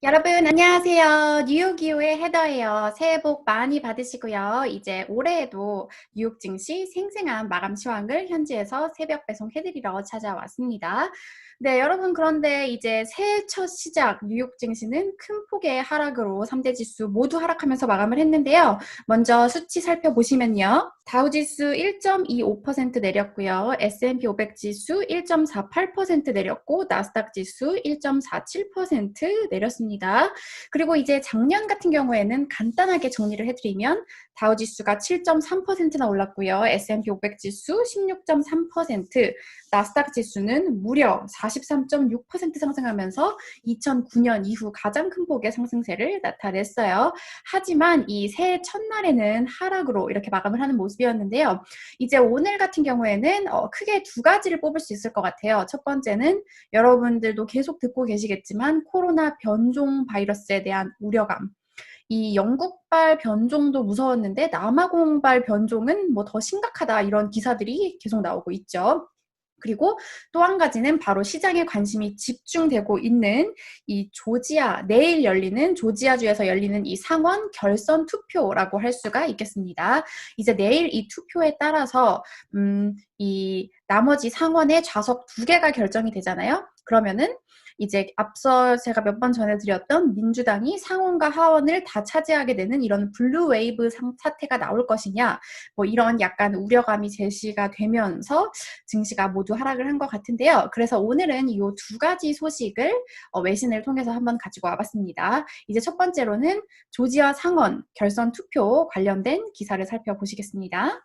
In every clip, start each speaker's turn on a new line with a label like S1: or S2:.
S1: 여러분 안녕하세요. 뉴욕 기호의 헤더예요. 새해 복 많이 받으시고요. 이제 올해에도 뉴욕 증시 생생한 마감 시황을 현지에서 새벽 배송해드리러 찾아왔습니다. 네, 여러분 그런데 이제 새해 첫 시작 뉴욕 증시는 큰 폭의 하락으로 3대 지수 모두 하락하면서 마감을 했는데요. 먼저 수치 살펴보시면요. 다우지수 1.25% 내렸고요. S&P 500 지수 1.48% 내렸고 나스닥 지수 1.47% 내렸습니다. 그리고 이제 작년 같은 경우에는 간단하게 정리를 해드리면 다우지수가 7.3%나 올랐고요. S&P 500 지수 16.3%, 나스닥 지수는 무려 43.6% 상승하면서 2009년 이후 가장 큰 폭의 상승세를 나타냈어요. 하지만 이 새해 첫날에는 하락으로 이렇게 마감을 하는 모습이었는데요. 이제 오늘 같은 경우에는 크게 두 가지를 뽑을 수 있을 것 같아요. 첫 번째는 여러분들도 계속 듣고 계시겠지만 코로나 변종 바이러스에 대한 우려감. 이 영국발 변종도 무서웠는데 남아공발 변종은 뭐 더 심각하다 이런 기사들이 계속 나오고 있죠. 그리고 또 한 가지는 바로 시장에 관심이 집중되고 있는 이 내일 열리는 조지아주에서 열리는 이 상원 결선 투표라고 할 수가 있겠습니다. 이제 내일 이 투표에 따라서 이 나머지 상원의 좌석 2개가 결정이 되잖아요. 그러면은 이제 앞서 제가 몇 번 전해드렸던 민주당이 상원과 하원을 다 차지하게 되는 이런 블루 웨이브 사태가 나올 것이냐, 뭐 이런 약간 우려감이 제시가 되면서 증시가 모두 하락을 한 것 같은데요. 그래서 오늘은 이 두 가지 소식을 외신을 통해서 한번 가지고 와봤습니다. 이제 첫 번째로는 조지아 상원 결선 투표 관련된 기사를 살펴보시겠습니다.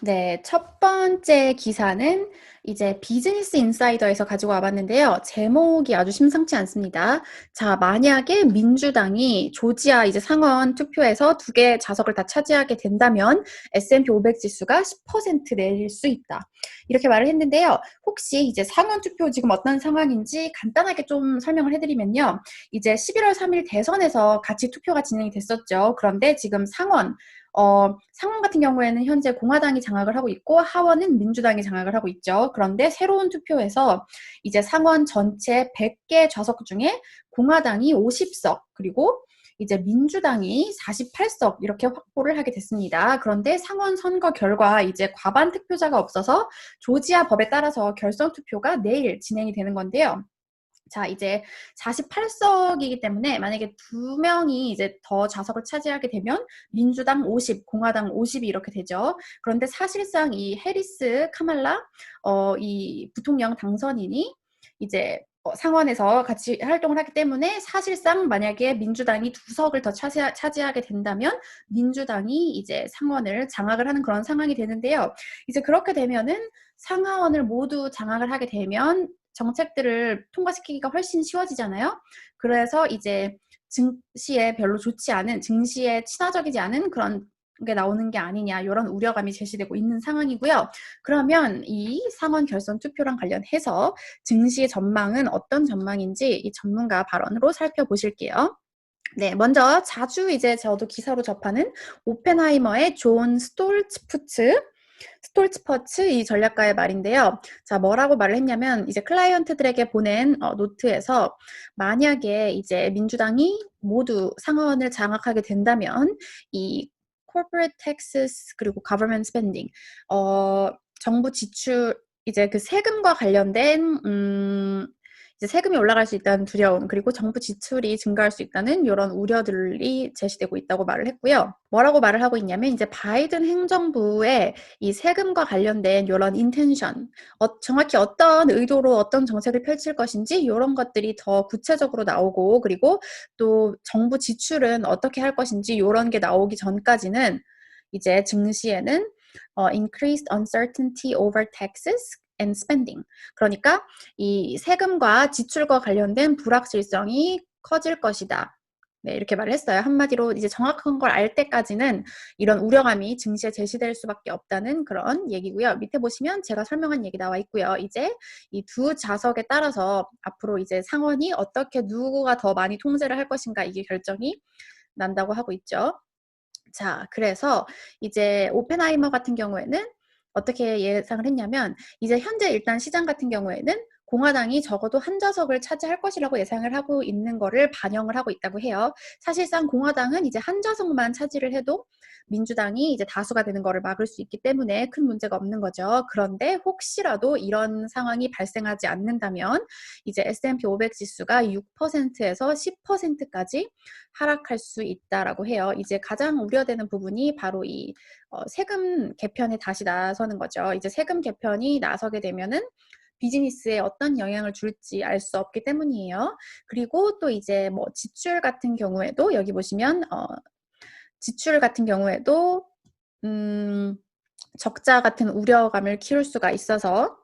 S1: 네, 첫 번째 기사는 이제 비즈니스 인사이더에서 가지고 와봤는데요. 제목이 아주 심상치 않습니다. 자, 만약에 민주당이 조지아 이제 상원 투표에서 2개 좌석을 다 차지하게 된다면 S&P 500 지수가 10% 내릴 수 있다. 이렇게 말을 했는데요. 혹시 이제 상원 투표 지금 어떤 상황인지 간단하게 좀 설명을 해드리면요. 이제 11월 3일 대선에서 같이 투표가 진행이 됐었죠. 그런데 지금 상원 같은 경우에는 현재 공화당이 장악을 하고 있고 하원은 민주당이 장악을 하고 있죠. 그런데 새로운 투표에서 이제 상원 전체 100개 좌석 중에 공화당이 50석 그리고 이제 민주당이 48석 이렇게 확보를 하게 됐습니다. 그런데 상원 선거 결과 이제 과반 득표자가 없어서 조지아 법에 따라서 결선 투표가 내일 진행이 되는 건데요. 자, 이제 48석이기 때문에 만약에 2명이 이제 더 좌석을 차지하게 되면 민주당 50, 공화당 50이 이렇게 되죠. 그런데 사실상 이 해리스 카말라 이 부통령 당선인이 이제 상원에서 같이 활동을 하기 때문에 사실상 만약에 민주당이 2석을 더 차지하게 된다면 민주당이 이제 상원을 장악을 하는 그런 상황이 되는데요. 이제 그렇게 되면은 상하원을 모두 장악을 하게 되면 정책들을 통과시키기가 훨씬 쉬워지잖아요. 그래서 이제 증시에 별로 좋지 않은, 증시에 친화적이지 않은 그런 게 나오는 게 아니냐 이런 우려감이 제시되고 있는 상황이고요. 그러면 이 상원 결선 투표랑 관련해서 증시의 전망은 어떤 전망인지 이 전문가 발언으로 살펴보실게요. 네, 먼저 자주 이제 저도 기사로 접하는 오펜하이머의 존 스톨츠퍼츠 이 전략가의 말인데요. 자, 뭐라고 말을 했냐면 이제 클라이언트들에게 보낸 노트에서 만약에 이제 민주당이 모두 상하원을 장악하게 된다면 이 corporate taxes 그리고 government spending 정부 지출 이제 그 세금과 관련된 이제 세금이 올라갈 수 있다는 두려움 그리고 정부 지출이 증가할 수 있다는 이런 우려들이 제시되고 있다고 말을 했고요. 뭐라고 말을 하고 있냐면 이제 바이든 행정부의 이 세금과 관련된 이런 인텐션 정확히 어떤 의도로 어떤 정책을 펼칠 것인지 이런 것들이 더 구체적으로 나오고 그리고 또 정부 지출은 어떻게 할 것인지 이런 게 나오기 전까지는 이제 증시에는 increased uncertainty over taxes and spending. 그러니까 이 세금과 지출과 관련된 불확실성이 커질 것이다. 네, 이렇게 말을 했어요. 한마디로 이제 정확한 걸 알 때까지는 이런 우려감이 증시에 제시될 수밖에 없다는 그런 얘기고요. 밑에 보시면 제가 설명한 얘기 나와 있고요. 이제 이 두 좌석에 따라서 앞으로 이제 상원이 어떻게 누구가 더 많이 통제를 할 것인가 이게 결정이 난다고 하고 있죠. 자, 그래서 이제 오펜하이머 같은 경우에는 어떻게 예상을 했냐면 이제 현재 일단 시장 같은 경우에는 공화당이 적어도 한 좌석을 차지할 것이라고 예상을 하고 있는 거를 반영을 하고 있다고 해요. 사실상 공화당은 이제 한 좌석만 차지를 해도 민주당이 이제 다수가 되는 거를 막을 수 있기 때문에 큰 문제가 없는 거죠. 그런데 혹시라도 이런 상황이 발생하지 않는다면 이제 S&P 500 지수가 6%에서 10%까지 하락할 수 있다라고 해요. 이제 가장 우려되는 부분이 바로 이 세금 개편에 다시 나서는 거죠. 이제 세금 개편이 나서게 되면은 비즈니스에 어떤 영향을 줄지 알 수 없기 때문이에요. 그리고 또 이제 뭐 지출 같은 경우에도 여기 보시면 지출 같은 경우에도 적자 같은 우려감을 키울 수가 있어서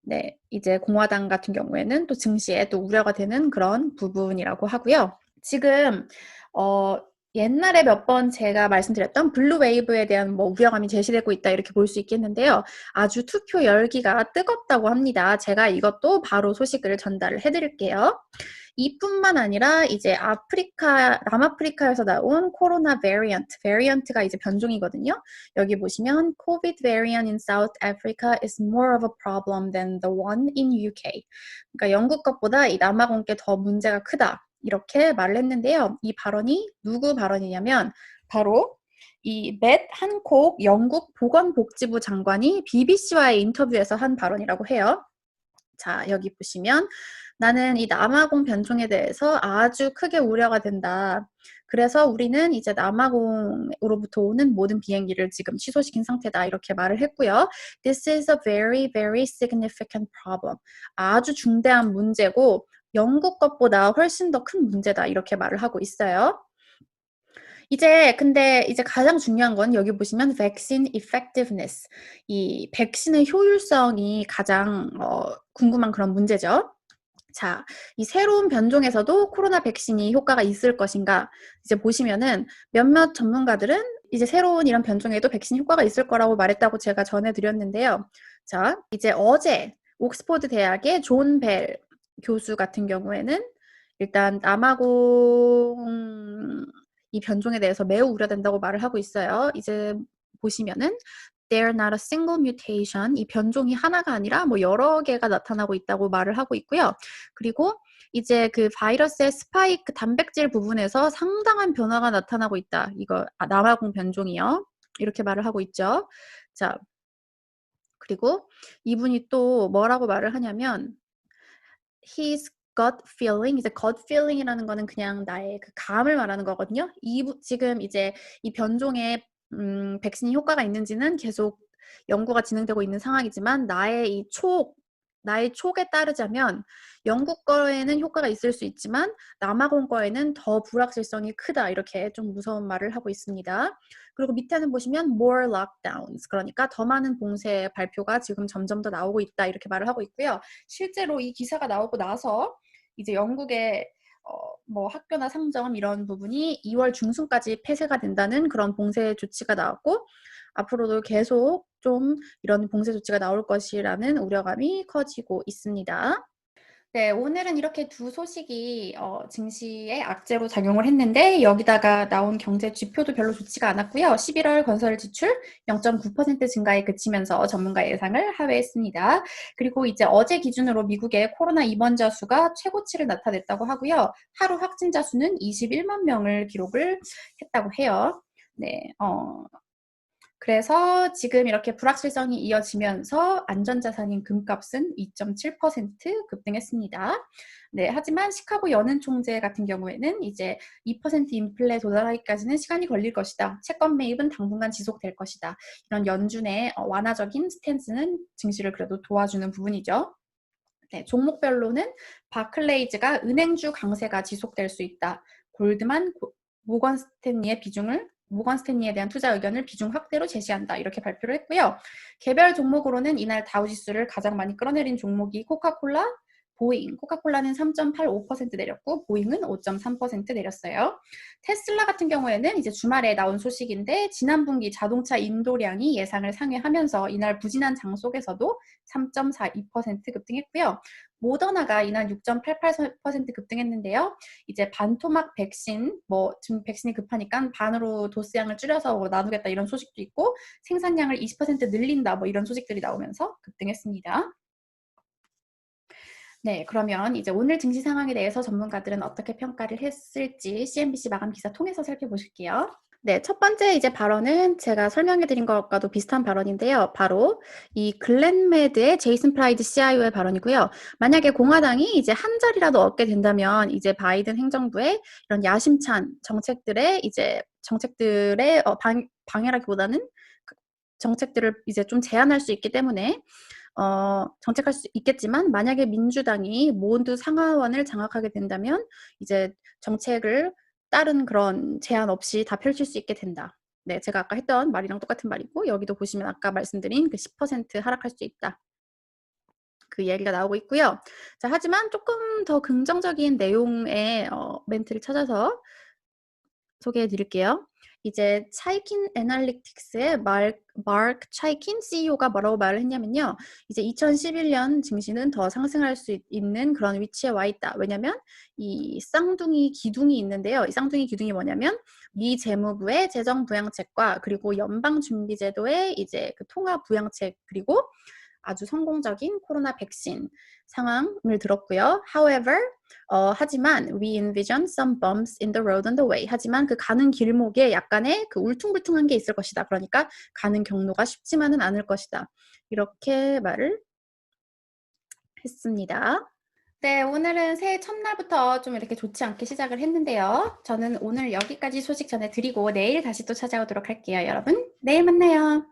S1: 네, 이제 공화당 같은 경우에는 또 증시에 또 우려가 되는 그런 부분이라고 하고요. 지금 옛날에 몇 번 제가 말씀드렸던 블루 웨이브에 대한 뭐 우려감이 제시되고 있다 이렇게 볼 수 있겠는데요. 아주 투표 열기가 뜨겁다고 합니다. 제가 이것도 바로 소식을 전달을 해드릴게요. 이뿐만 아니라 이제 남아프리카에서 나온 코로나 베리언트가 이제 변종이거든요. 여기 보시면 COVID variant in South Africa is more of a problem than the one in UK. 그러니까 영국 것보다 이 남아공께 더 문제가 크다. 이렇게 말을 했는데요. 이 발언이 누구 발언이냐면 바로 이 맷 한콕 영국 보건복지부 장관이 BBC와의 인터뷰에서 한 발언이라고 해요. 자, 여기 보시면 나는 이 남아공 변종에 대해서 아주 크게 우려가 된다. 그래서 우리는 이제 남아공으로부터 오는 모든 비행기를 지금 취소시킨 상태다. 이렇게 말을 했고요. This is a very, very significant problem. 아주 중대한 문제고 영국 것보다 훨씬 더 큰 문제다. 이렇게 말을 하고 있어요. 근데 이제 가장 중요한 건 여기 보시면 vaccine effectiveness. 이 백신의 효율성이 가장 궁금한 그런 문제죠. 자, 이 새로운 변종에서도 코로나 백신이 효과가 있을 것인가? 이제 보시면은 몇몇 전문가들은 이제 새로운 이런 변종에도 백신 효과가 있을 거라고 말했다고 제가 전해드렸는데요. 자, 이제 어제 옥스퍼드 대학의 존 벨 교수 같은 경우에는 일단 남아공 이 변종에 대해서 매우 우려된다고 말을 하고 있어요. 이제 보시면은 They're not a single mutation. 이 변종이 하나가 아니라 뭐 여러 개가 나타나고 있다고 말을 하고 있고요. 그리고 이제 그 바이러스의 스파이크 단백질 부분에서 상당한 변화가 나타나고 있다. 이거 남아공 변종이요. 이렇게 말을 하고 있죠. 자, 그리고 이분이 또 뭐라고 말을 하냐면 his gut feeling, 이제 gut feeling이라는 거는 그냥 나의 그 감을 말하는 거거든요. 지금 이제 이 변종에 백신이 효과가 있는지는 계속 연구가 진행되고 있는 상황이지만 나의 촉에 따르자면 영국 거에는 효과가 있을 수 있지만 남아공 거에는 더 불확실성이 크다. 이렇게 좀 무서운 말을 하고 있습니다. 그리고 밑에는 보시면 more lockdowns, 그러니까 더 많은 봉쇄 발표가 지금 점점 더 나오고 있다. 이렇게 말을 하고 있고요. 실제로 이 기사가 나오고 나서 이제 영국의 뭐 학교나 상점 이런 부분이 2월 중순까지 폐쇄가 된다는 그런 봉쇄 조치가 나왔고 앞으로도 계속 좀 이런 봉쇄 조치가 나올 것이라는 우려감이 커지고 있습니다. 네, 오늘은 이렇게 두 소식이 증시에 악재로 작용을 했는데 여기다가 나온 경제 지표도 별로 좋지가 않았고요. 11월 건설 지출 0.9% 증가에 그치면서 전문가 예상을 하회했습니다. 그리고 이제 어제 기준으로 미국의 코로나 입원자 수가 최고치를 나타냈다고 하고요. 하루 확진자 수는 21만 명을 기록을 했다고 해요. 네, 그래서 지금 이렇게 불확실성이 이어지면서 안전자산인 금값은 2.7% 급등했습니다. 네, 하지만 시카고 연은 총재 같은 경우에는 이제 2% 인플레 도달하기까지는 시간이 걸릴 것이다. 채권 매입은 당분간 지속될 것이다. 이런 연준의 완화적인 스탠스는 증시를 그래도 도와주는 부분이죠. 네, 종목별로는 바클레이즈가 은행주 강세가 지속될 수 있다. 골드만 모건 스탠리에 대한 투자 의견을 비중 확대로 제시한다. 이렇게 발표를 했고요. 개별 종목으로는 이날 다우지수를 가장 많이 끌어내린 종목이 코카콜라, 보잉. 코카콜라는 3.85% 내렸고 보잉은 5.3% 내렸어요. 테슬라 같은 경우에는 이제 주말에 나온 소식인데 지난 분기 자동차 인도량이 예상을 상회하면서 이날 부진한 장 속에서도 3.42% 급등했고요. 모더나가 이날 6.88% 급등했는데요. 이제 반토막 백신, 지금 백신이 급하니까 반으로 도스량을 줄여서 나누겠다 이런 소식도 있고 생산량을 20% 늘린다 이런 소식들이 나오면서 급등했습니다. 네. 그러면 이제 오늘 증시 상황에 대해서 전문가들은 어떻게 평가를 했을지 CNBC 마감 기사 통해서 살펴보실게요. 네. 첫 번째 이제 발언은 제가 설명해 드린 것과도 비슷한 발언인데요. 바로 이 글렌 매드의 제이슨 프라이드 CIO의 발언이고요. 만약에 공화당이 이제 한 자리라도 얻게 된다면 이제 바이든 행정부의 이런 야심찬 정책들의 방해라기보다는 그 정책들을 이제 좀 제한할 수 있기 때문에 정책할 수 있겠지만, 만약에 민주당이 모두 상하원을 장악하게 된다면 이제 정책을 다른 그런 제한 없이 다 펼칠 수 있게 된다. 네. 제가 아까 했던 말이랑 똑같은 말이고, 여기도 보시면 아까 말씀드린 그 10% 하락할 수 있다. 그 이야기가 나오고 있고요. 자, 하지만 쪼끔 더 긍정적인 내용의 멘트를 찾아서 소개해 드릴게요. 이제 차이킨 애널리틱스의 마크 차이킨 CEO가 뭐라고 말을 했냐면요. 이제 2011년 증시는 더 상승할 수 있는 그런 위치에 와 있다. 왜냐면 이 쌍둥이 기둥이 있는데요. 이 쌍둥이 기둥이 뭐냐면 미 재무부의 재정 부양책과 그리고 연방 준비 제도의 이제 그 통화 부양책, 그리고 아주 성공적인 코로나 백신 상황을 들었고요. However, 하지만 we envision some bumps in the road on the way. 하지만 그 가는 길목에 약간의 그 울퉁불퉁한 게 있을 것이다. 그러니까 가는 경로가 쉽지만은 않을 것이다. 이렇게 말을 했습니다. 네, 오늘은 새해 첫날부터 좀 이렇게 좋지 않게 시작을 했는데요. 저는 오늘 여기까지 소식 전해드리고 내일 다시 또 찾아오도록 할게요, 여러분. 내일 만나요.